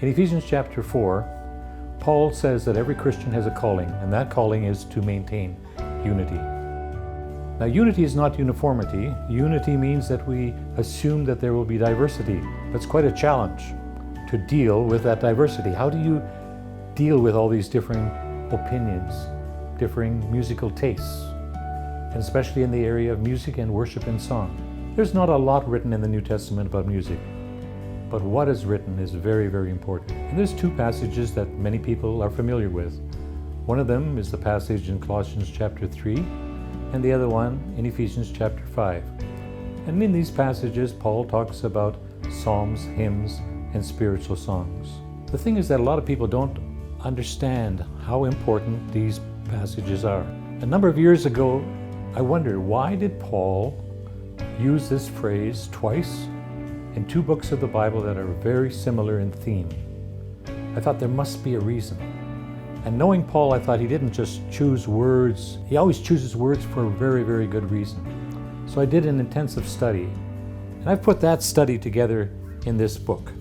In Ephesians chapter 4, Paul says that every Christian has a calling, and that calling is to maintain unity. Now, unity is not uniformity. Unity means that we assume that there will be diversity. That's quite a challenge to deal with that diversity. How do you deal with all these differing opinions, differing musical tastes, and especially in the area of music and worship and song? There's not a lot written in the New Testament about music, but what is written is very, very important. And there's two passages that many people are familiar with. One of them is the passage in Colossians chapter 3, and the other one in Ephesians chapter 5. And in these passages, Paul talks about psalms, hymns, and spiritual songs. The thing is that a lot of people don't understand how important these passages are. A number of years ago, I wondered, why did Paul use this phrase twice in two books of the Bible that are very similar in theme? I thought there must be a reason. And knowing Paul, I thought he didn't just choose words. He always chooses words for a very, very good reason. So I did an intensive study. And I've put that study together in this book.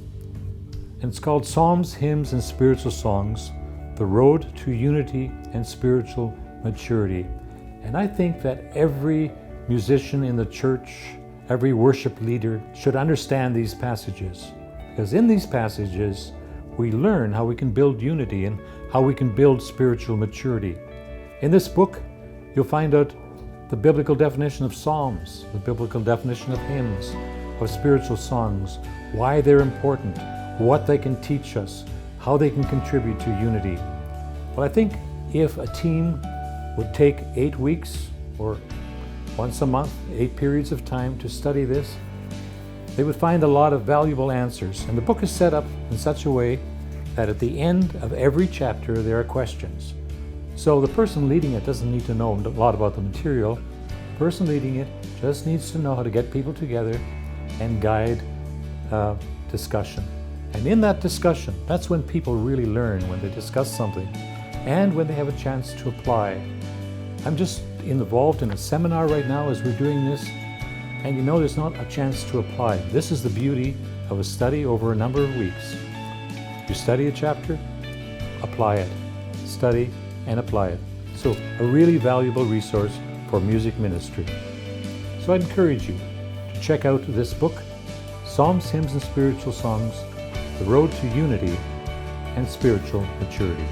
And it's called Psalms, Hymns, and Spiritual Songs, The Road to Unity and Spiritual Maturity. And I think that every musician in the church, every worship leader should understand these passages. Because in these passages, we learn how we can build unity and how we can build spiritual maturity. In this book, you'll find out the biblical definition of psalms, the biblical definition of hymns, of spiritual songs, why they're important, what they can teach us, how they can contribute to unity. Well, I think if a team would take 8 weeks or once a month, 8 periods of time to study this, they would find a lot of valuable answers. And the book is set up in such a way that at the end of every chapter there are questions. So the person leading it doesn't need to know a lot about the material. The person leading it just needs to know how to get people together and guide discussion. And in that discussion, that's when people really learn, when they discuss something and when they have a chance to apply. I'm just involved in a seminar right now as we're doing this, and you know there's not a chance to apply. This is the beauty of a study over a number of weeks. You study a chapter, apply it. Study and apply it. So a really valuable resource for music ministry. So I'd encourage you to check out this book, Psalms, Hymns, and Spiritual Songs, The Road to Unity and Spiritual Maturity.